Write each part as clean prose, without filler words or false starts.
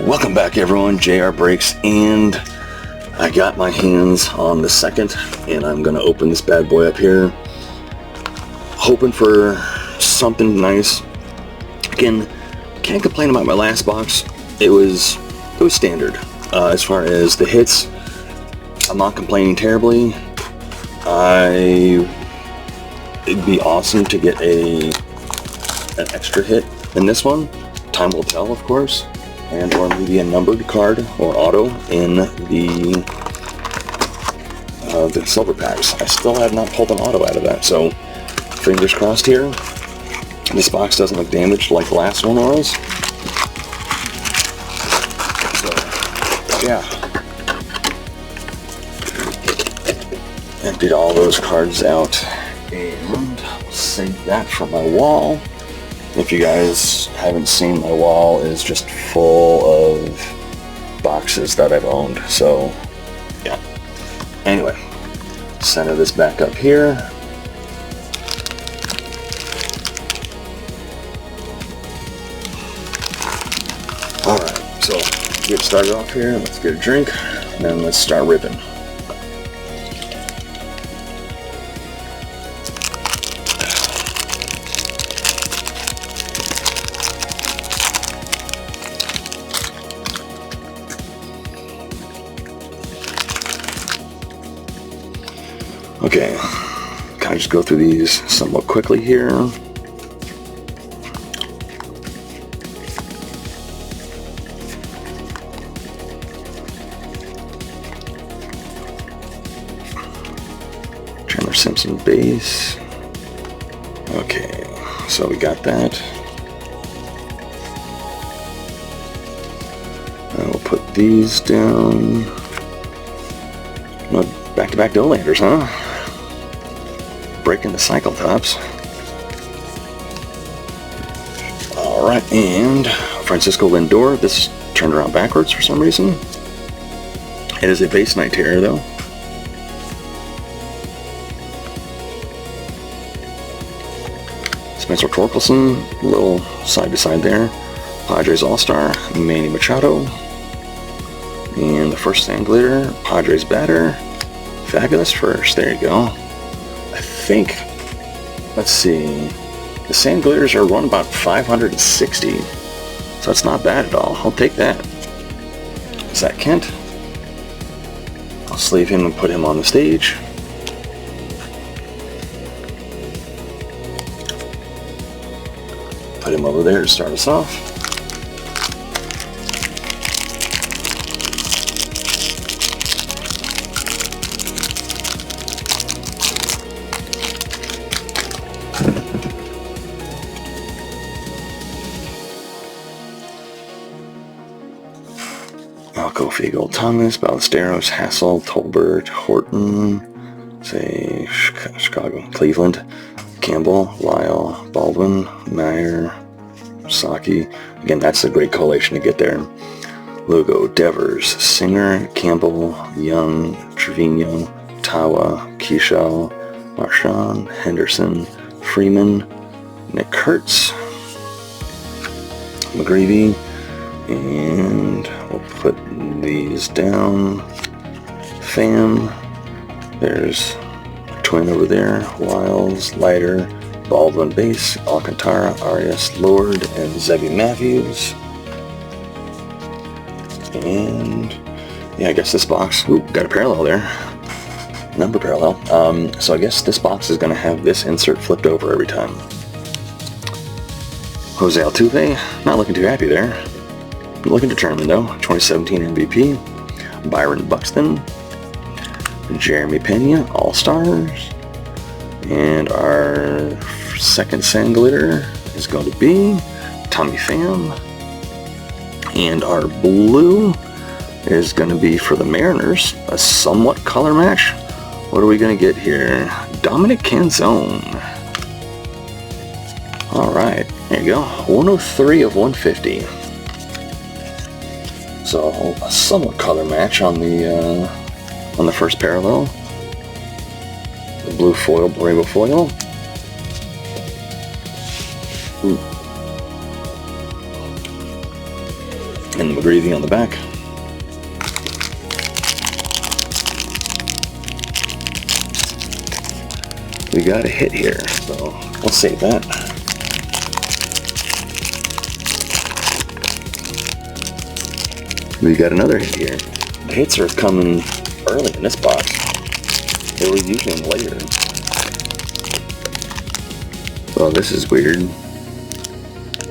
Welcome back everyone, JR Breaks, and I got my hands on the second, and I'm going to open this bad boy up here, hoping for something nice. Again, can't complain about my last box. It was standard. As far as the hits, I'm not complaining terribly. It'd be awesome to get an extra hit in this one. Time will tell, of course. And or maybe a numbered card or auto in the silver packs. I still have not pulled an auto out of that, so fingers crossed here. This box doesn't look damaged like the last one was. So, yeah. Emptied all those cards out, and I'll save that for my wall. If you guys haven't seen, my wall is just full of boxes that I've owned, so yeah. Anyway, center this back up here. Alright, so get started off here. Let's get a drink, and then let's start ripping. Okay, kind of just go through these somewhat quickly here. Chandler Simpson base. Okay, so we got that. And we'll put these down. No, back-to-back Dolanders, huh? Breaking the cycle tops. Alright, and Francisco Lindor. This turned around backwards for some reason. It is a base night terror though. Spencer Torkelson, a little side to side there. Padres All-Star, Manny Machado. And the first sand glitter, Padres batter. Fabulous first, there you go. I think, let's see, the sand glitters are run about 560, so it's not bad at all. I'll take that. Is that Kent? I'll sleeve him and put him on the stage. Put him over there to start us off. Alco, Fiegel, Thomas, Ballesteros, Hassel, Tolbert, Horton, say Chicago, Cleveland, Campbell, Lyle, Baldwin, Meyer, Saki. Again, that's a great collation to get there. Lugo, Devers, Singer, Campbell, Young, Trevino, Tawa, Keishel, Marchand, Henderson, Freeman, Nick Kurtz, McGreevy, and we'll put these down. Pham, there's a twin over there, Wiles, Leiter, Baldwin base, Alcantara, Arias, Lord, and Zebby Matthews. And yeah, I guess this box, ooh, got a parallel there, number parallel. So I guess this box is going to have this insert flipped over every time. Jose Altuve, not looking too happy there. Looking determined though. 2017 MVP. Byron Buxton. Jeremy Pena, All-Stars. And our second sand glitter is going to be Tommy Pham. And our blue is going to be for the Mariners, a somewhat color match. What are we going to get here? Dominic Canzone. Alright, there you go. 103 of 150. So a somewhat color match on the first parallel. The blue foil, rainbow foil. Ooh. And the McGreevy on the back. We got a hit here, so we'll save that. We got another hit here. The hits are coming early in this box. They were usually later. Well, this is weird. I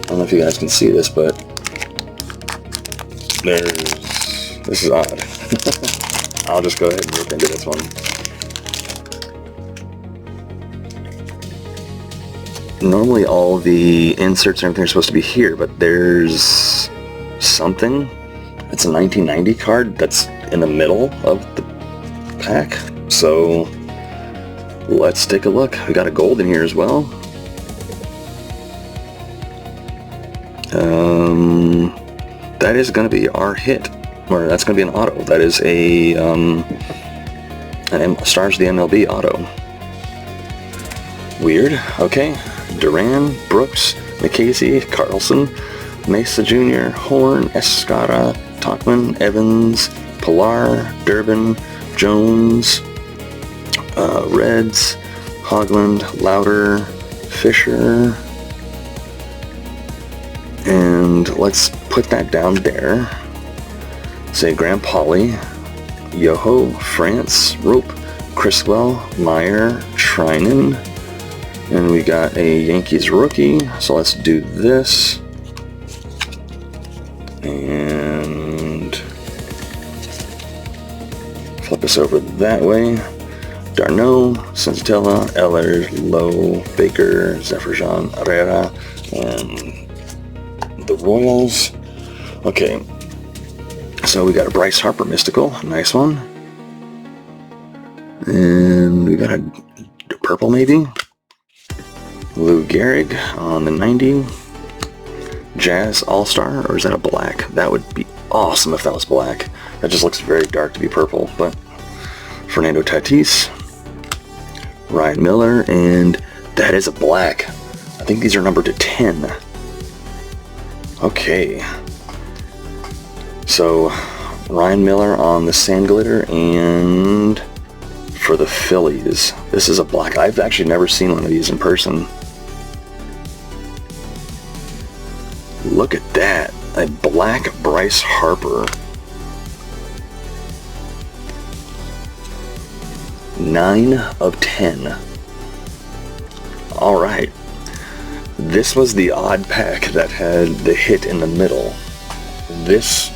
don't know if you guys can see this, but this is odd. I'll just go ahead and rip into this one. Normally all the inserts and everything are supposed to be here, but there's something. It's a 1990 card that's in the middle of the pack. So let's take a look. We got a gold in here as well. That is going to be our hit, or that's going to be an auto. That is a Stars of the MLB auto. Weird. Okay. Duran, Brooks, McCasey, Carlson, Mesa Jr., Horn, Escara, Tauchman, Evans, Pilar, Durbin, Jones, Reds, Hogland, Louder, Fisher, and let's put that down there. Say Graham Pauley, Yoho, France, Rope, Criswell, Meyer, Treinen, and we got a Yankees rookie. So let's do this. And flip us over that way. Darno, Sensatella, Ehlers, Lowe, Baker, Zephyr-Jean, Herrera, and the Royals. Okay, so we got a Bryce Harper Mystical, nice one. And we got a purple maybe. Lou Gehrig on the 90. Jazz All-Star, or is that a black? That would be awesome if that was black. That just looks very dark to be purple, but Fernando Tatis, Ryan Miller, and that is a black. I think these are numbered to 10. Okay. So, Ryan Miller on the Sand Glitter, and for the Phillies, this is a black. I've actually never seen one of these in person. Look at that, a black Bryce Harper. 9 of 10. All right. This was the odd pack that had the hit in the middle. This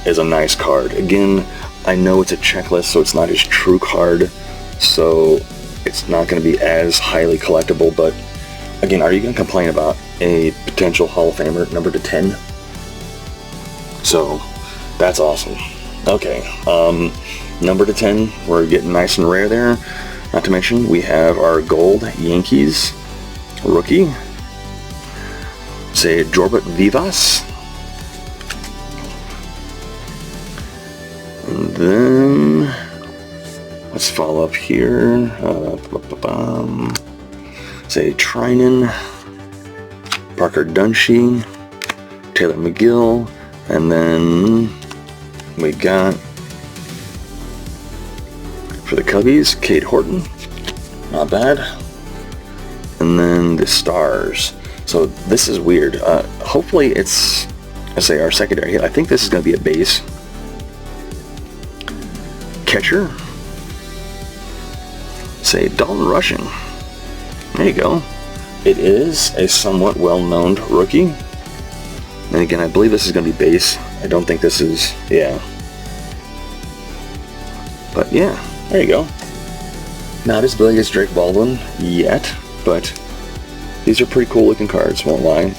is a nice card. Again, I know it's a checklist, so it's not his true card, so it's not going to be as highly collectible, but again, are you going to complain about a potential Hall of Famer numbered to 10? So, that's awesome. Okay, number to 10, we're getting nice and rare there. Not to mention, we have our gold Yankees rookie. Say Jorbert Vivas. And then, let's follow up here. Say Treinen, Parker Dunshee, Taylor McGill, and then we got, for the Cubbies, Cade Horton. Not bad. And then the Stars. So this is weird. Hopefully it's, I say, our secondary hit. I think this is going to be a base. Catcher. Say Dalton Rushing. There you go. It is a somewhat well-known rookie. And again, I believe this is going to be base. I don't think this is, yeah. But yeah, there you go. Not as big as Drake Baldwin yet, but these are pretty cool looking cards, won't lie.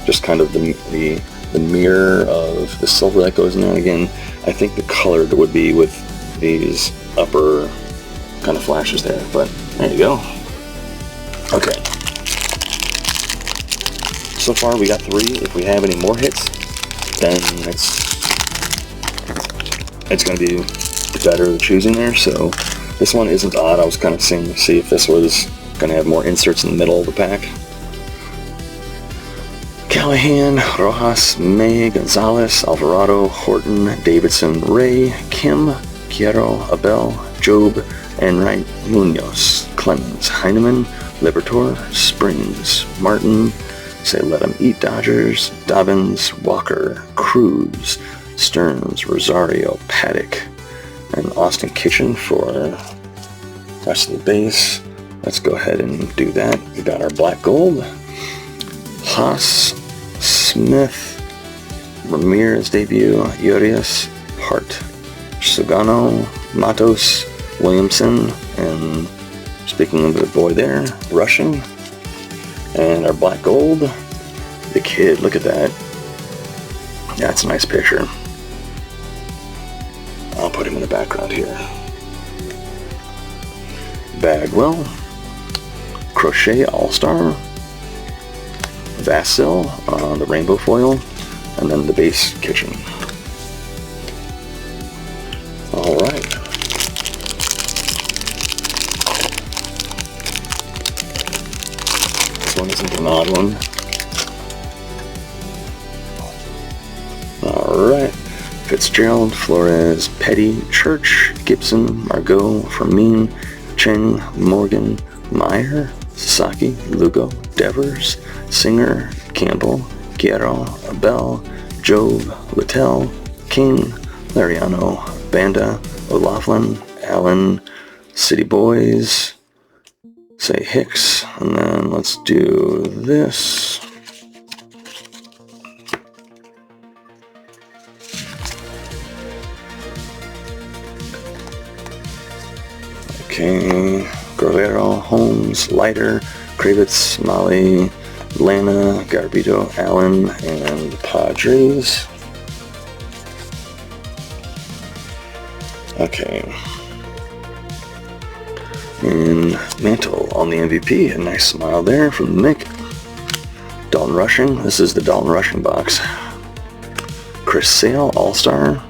Just kind of the mirror of the silver that goes in there. Again, I think the color would be with these upper kind of flashes there, but there you go. Okay. So far we got 3. If we have any more hits, then it's going to be better choosing there. So this one isn't odd. I was kind of seeing to see if this was going to have more inserts in the middle of the pack. Callahan, Rojas, May, Gonzalez, Alvarado, Horton, Davidson, Ray, Kim, Quiero, Abel, Job, Enright, Munoz, Clemens, Heineman, Libertor, Springs, Martin, say Let 'em Eat Dodgers, Dobbins, Walker, Cruz, Stearns, Rosario, Paddock, and Austin Kitchen for the rest of the base. Let's go ahead and do that. We got our black gold. Haas, Smith, Ramirez debut, Urias, Hart, Sugano, Matos, Williamson, and speaking of the boy there, Russian. And our black gold, the kid, look at that. That's a nice picture. I'll put him in the background here. Bagwell, Crochet All-Star, Vasil on the rainbow foil, and then the base Kitchen. Alright. This one isn't an odd one. Alright. Fitzgerald, Flores, Petty, Church, Gibson, Margot, Fermin, Cheng, Morgan, Meyer, Sasaki, Lugo, Devers, Singer, Campbell, Guerrero, Abel, Job, Littell, King, Lariano, Banda, O'Laughlin, Allen, City Boys, say Hicks, and then let's do this. Okay, Guerrero, Holmes, Leiter, Kravitz, Molly, Lana, Garbito, Allen, and the Padres. Okay. And Mantle on the MVP. A nice smile there from Nick. Dalton Rushing. This is the Dalton Rushing box. Chris Sale, All-Star.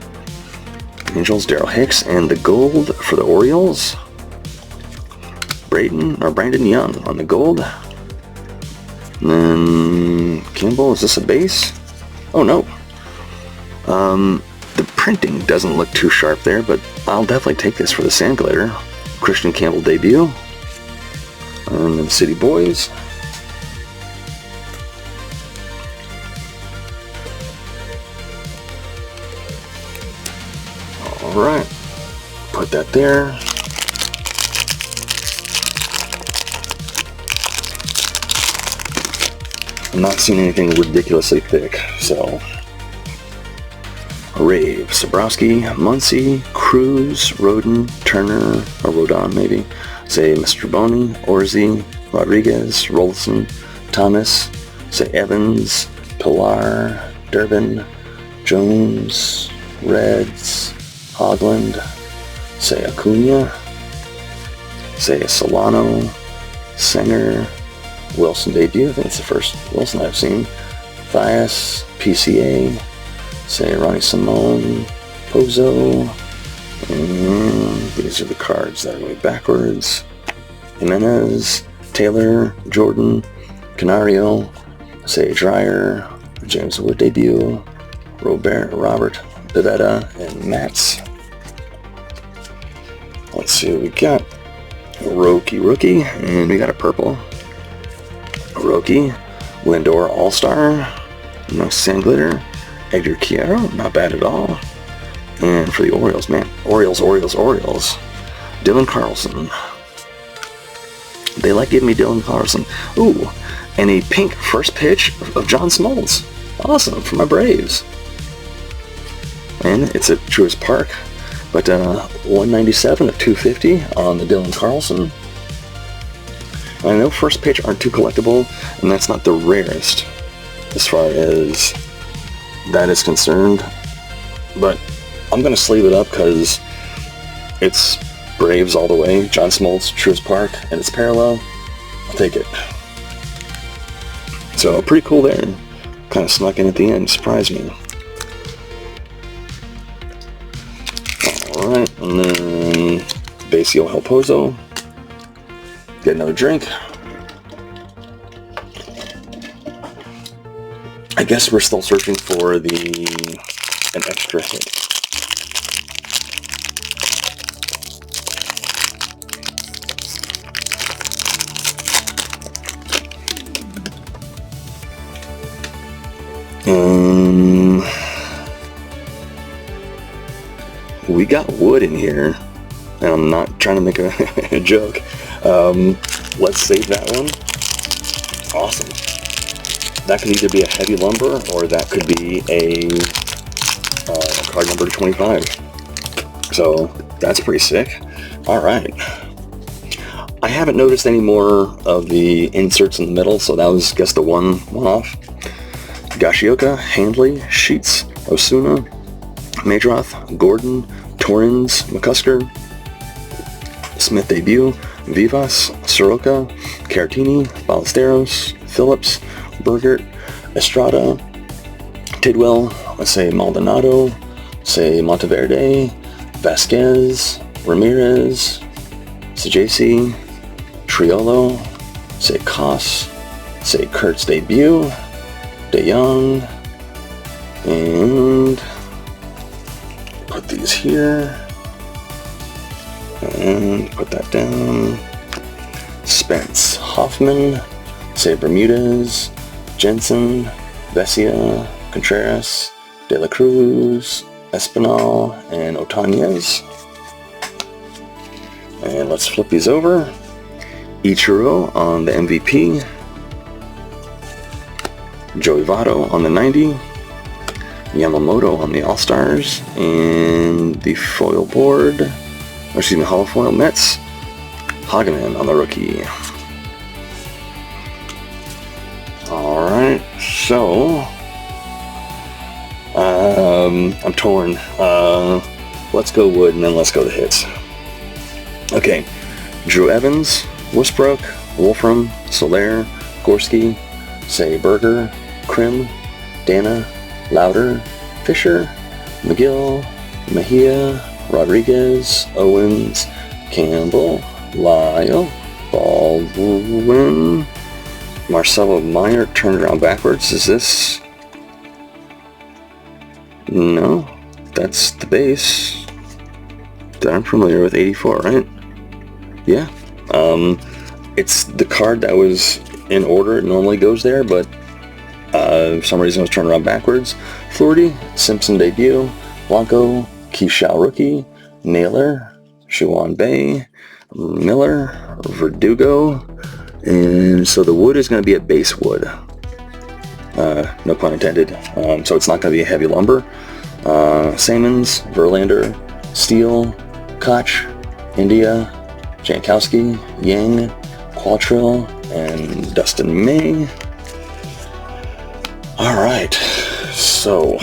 Angels, Daryl Hicks. And the gold for the Orioles. Brandon Young on the gold. And then Campbell, is this a base? Oh no. The printing doesn't look too sharp there, but I'll definitely take this for the sand glitter. Christian Campbell debut. And then City Boys. Alright. Put that there. I'm not seeing anything ridiculously thick, so. Rave, Sobrowski, Muncie, Cruz, Roden, Turner, or Rodon maybe, say Mr. Boney, Orzi, Rodriguez, Rolson, Thomas, say Evans, Pilar, Durbin, Jones, Reds, Hogland, say Acuna, say Solano, Singer, Wilson debut, I think it's the first Wilson I've seen, Thias, PCA, say Ronnie Simone, Pozo, and these are the cards that are going backwards. Jimenez, Taylor, Jordan, Canario, say Dreyer, James Wood debut, Robert, Bavetta, and Mats. Let's see what we got. Rookie, and we got a purple. Rookie, Lindor All-Star, no sand glitter. Edgar Quiero, not bad at all. And for the Orioles, man, Orioles. Dylan Carlson. They like giving me Dylan Carlson. Ooh, and a pink first pitch of John Smoltz. Awesome, for my Braves. And it's at Truist Park. But 197 of 250 on the Dylan Carlson. I know first pitch aren't too collectible, and that's not the rarest as far as that is concerned, but I'm going to sleeve it up because it's Braves all the way, John Smoltz, Truist Park, and it's parallel. I'll take it. So pretty cool there. Kind of snuck in at the end, surprised me. Alright, and then Basio Helpozo. Get another drink. I guess we're still searching for an extra hit. We got wood in here, and I'm not trying to make a joke. Let's save that one. Awesome. That could either be a heavy lumber, or that could be a card number 25. So that's pretty sick. All right. I haven't noticed any more of the inserts in the middle, so that was, I guess, the one-off. Gashioka, Handley, Sheets, Osuna, Madroth, Gordon, Torrens, McCusker, Smith debut, Vivas, Soroka, Caratini, Ballesteros, Phillips, Burgert, Estrada, Tidwell, let's say Maldonado, say Monteverde, Vasquez, Ramirez, Sajasi, Triolo, say Koss, say Kurt's debut, De Jong, and put these here, and put that down. Spence, Hoffman, say Bermudez, Jensen, Vesia, Contreras, De La Cruz, Espinal, and Otanez. And let's flip these over. Ichiro on the MVP, Joey Votto on the 90, Yamamoto on the All-Stars, and the foil board, or excuse me, holofoil Mets, Hageman on the rookie. Alright, so I'm torn. Let's go wood and then let's go to hits. Okay, Drew Evans, Westbrook, Wolfram, Soler, Gorski, say Berger, Krim, Dana, Lauder, Fisher, McGill, Mejia, Rodriguez, Owens, Campbell, Lyle, Baldwin, Marcelo Meyer turned around backwards. Is this? No, that's the base that I'm familiar with, 84, right? Yeah. It's the card that was in order. It normally goes there, but for some reason it was turned around backwards. Flaherty, Simpson debut, Blanco, Keyshaw rookie, Naylor, Shiwan Bay, Miller, Verdugo, and so the wood is going to be a base wood. No pun intended. So it's not going to be a heavy lumber. Sammons, Verlander, Steele, Koch, India, Jankowski, Yang, Quatrell, and Dustin May. Alright, so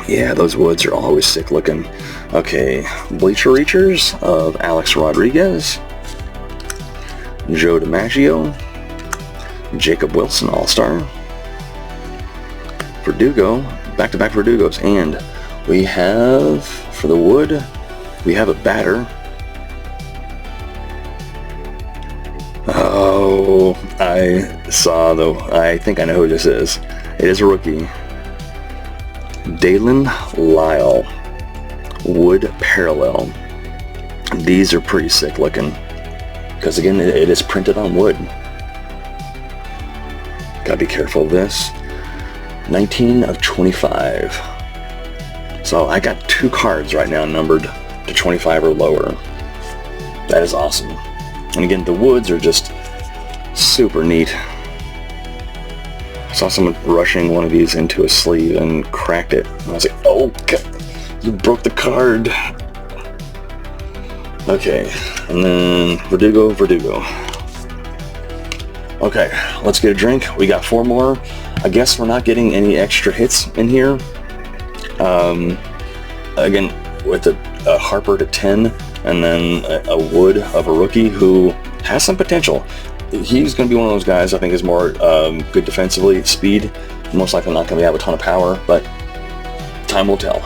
yeah, those woods are always sick looking. Okay, Bleacher Reachers of Alex Rodriguez, Joe DiMaggio, Jacob Wilson All-Star, Verdugo, back-to-back Verdugos, and we have, for the wood, we have a batter. Oh, I think I know who this is. It is a rookie. Dalen Lyle, wood parallel. These are pretty sick looking, because again, it is printed on wood. Gotta be careful of this. 19 of 25. So I got 2 cards right now numbered to 25 or lower. That is awesome. And again, the woods are just super neat. I saw someone rushing one of these into a sleeve and cracked it. And I was like, oh, God, you broke the card. Okay, and then Verdugo. Okay, let's get a drink. We got 4 more. I guess we're not getting any extra hits in here. Again, with a Harper to 10, and then a Wood of a rookie who has some potential. He's going to be one of those guys I think is more good defensively, speed. Most likely not going to have a ton of power, but time will tell.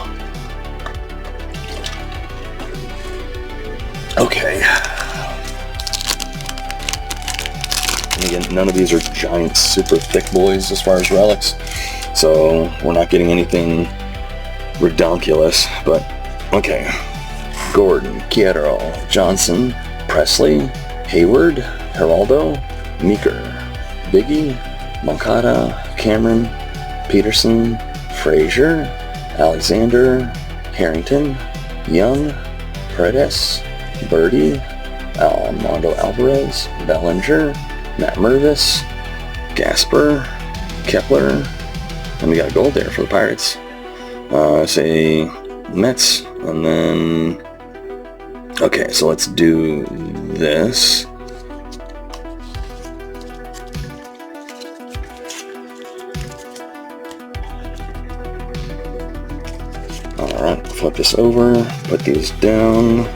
Okay. Let me again, none of these are giant, super thick boys as far as relics, so we're not getting anything redonkulous, but okay. Gordon, Guerrero, Johnson, Presley, Hayward, Geraldo, Meeker, Biggie, Moncada, Cameron, Peterson, Frazier, Alexander, Harrington, Young, Paredes, Birdie, Armando Alvarez, Bellinger, Matt Mervis, Gasper, Kepler, and we got gold there for the Pirates. Say Mets, and then okay, so let's do this. Alright, flip this over, put these down.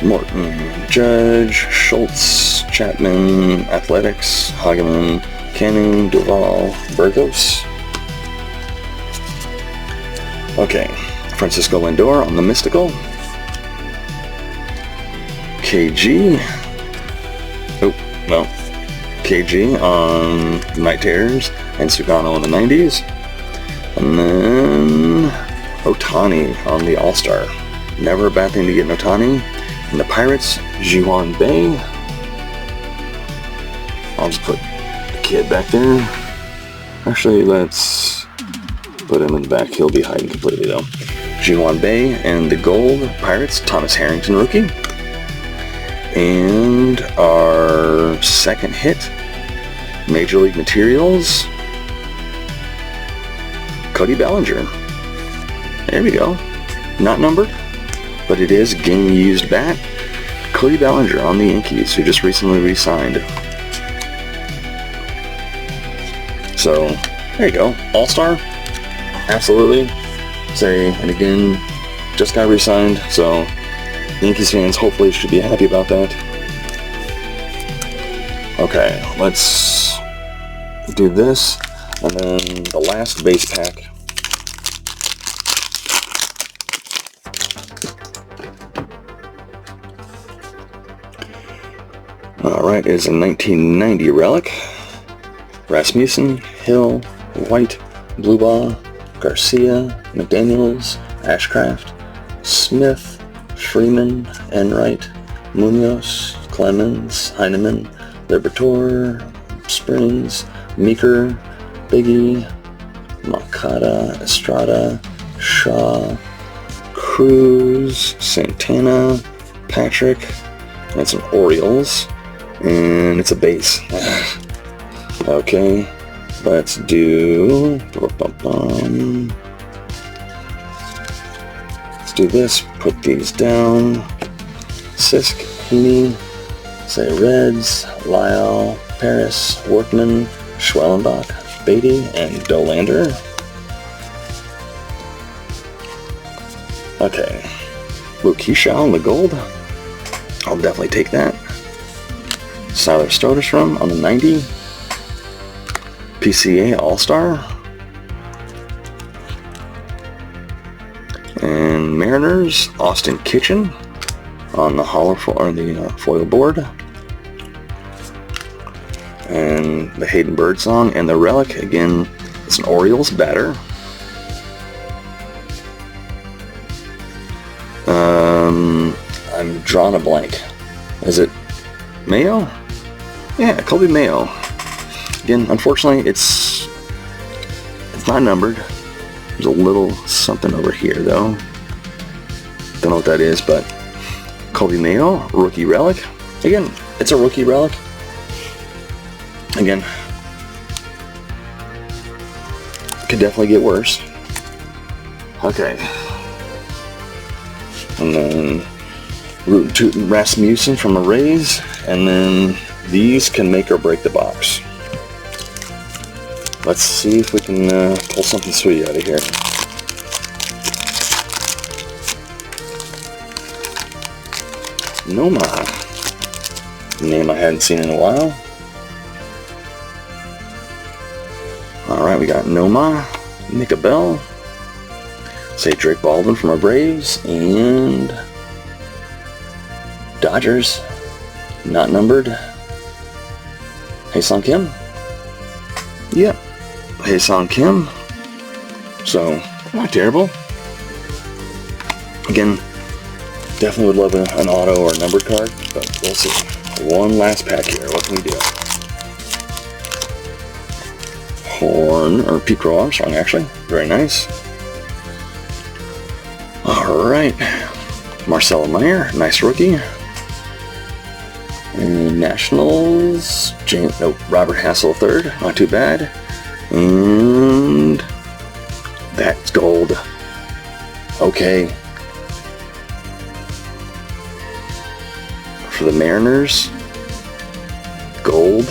Morton, Judge, Schultz, Chapman, Athletics, Hageman, Canning, Duval, Burgos. Okay, Francisco Lindor on the Mystical. KG. Oh, well, KG on Night Terrors and Sugano in the 90s. And then Ohtani on the All-Star. Never a bad thing to get an Ohtani. And the Pirates, Ji-hwan Bae. I'll just put the kid back there. Actually, let's put him in the back. He'll be hiding completely, though. Ji-hwan Bae and the gold Pirates, Thomas Harrington rookie. And our second hit, Major League Materials, Cody Bellinger. There we go. Not numbered, but it is game used bat. Cody Bellinger on the Yankees, who just recently re-signed. So there you go. All-Star, absolutely. Say, and again, just got re-signed, so Yankees fans hopefully should be happy about that. Okay, let's do this, and then the last base pack. Alright, is a 1990 relic. Rasmussen, Hill, White, Blueball, Garcia, McDaniels, Ashcraft, Smith, Freeman, Enright, Munoz, Clemens, Heineman, Liberatore, Springs, Meeker, Biggie, Moncada, Estrada, Shaw, Cruz, Santana, Patrick, and it's an Orioles, and it's a base. Okay, let's do... Let's do this, put these down. Sisk, Heaney, say Reds, Lyle, Paris, Workman, Schwellenbach, Beatty, and Dolander. Okay, Luke Keyshaw on the gold. I'll definitely take that. Siler Stodestrom on the 90. PCA All-Star. And Mariners, Austin Kitchen on the foil board. And the Hayden Birdsong and the relic, again, it's an Orioles batter. I'm drawing a blank. Is it Mayo? Yeah, Colby Mayo. Again, unfortunately, it's not numbered. There's a little something over here, though. Don't know what that is, but Colby Mayo, rookie relic. Again, it's a rookie relic. Again, could definitely get worse. Okay. And then Root and Tootin' Rasmussen from the Rays. And then these can make or break the box. Let's see if we can pull something sweet out of here. Noma. Name I hadn't seen in a while. Alright, we got Noma, Nika Bell, say Drake Baldwin from our Braves, and Dodgers, not numbered. Ha-Seong Kim. Yep, Ha-Seong Kim. So, not terrible. Again, definitely would love an auto or a numbered card, but we'll see. One last pack here. What can we do? Horn, or Pete Crow Armstrong, actually. Very nice. Alright. Marcelo Meyer, nice rookie. And Nationals, Robert Hassel III, not too bad. And that's gold. Okay. For the Mariners, gold.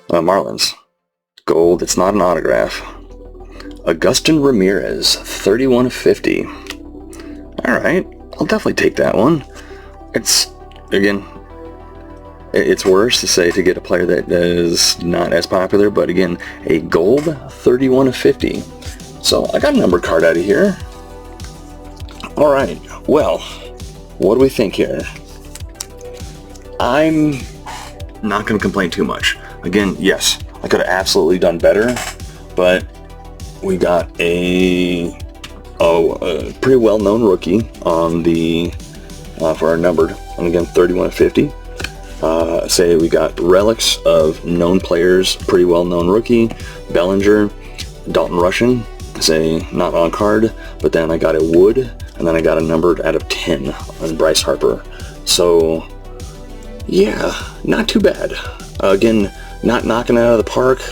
Marlins, gold. It's not an autograph. Agustin Ramirez, 31/50. Alright, I'll definitely take that one. It's, again, it's worse to say to get a player that is not as popular, but again, a gold 31/50. So I got a numbered card out of here. Alright, well, what do we think here? I'm not going to complain too much. Again, yes, I could have absolutely done better, but we got a pretty well-known rookie on the for our numbered, and again 31/50. Say we got relics of known players, pretty well-known rookie, Bellinger, Dalton Rushing, say not on card, but then I got a wood, and then I got a numbered out of 10 on Bryce Harper. So yeah, not too bad. Again, not knocking it out of the park.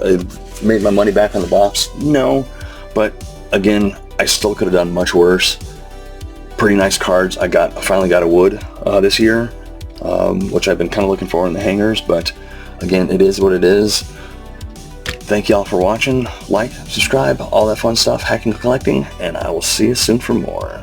I made my money back on the box, no, but again, I still could have done much worse. Pretty nice cards. I finally got a wood this year, which I've been kind of looking for in the hangers, but again, it is what it is. Thank y'all for watching. Like, subscribe, all that fun stuff, hacking and collecting, and I will see you soon for more.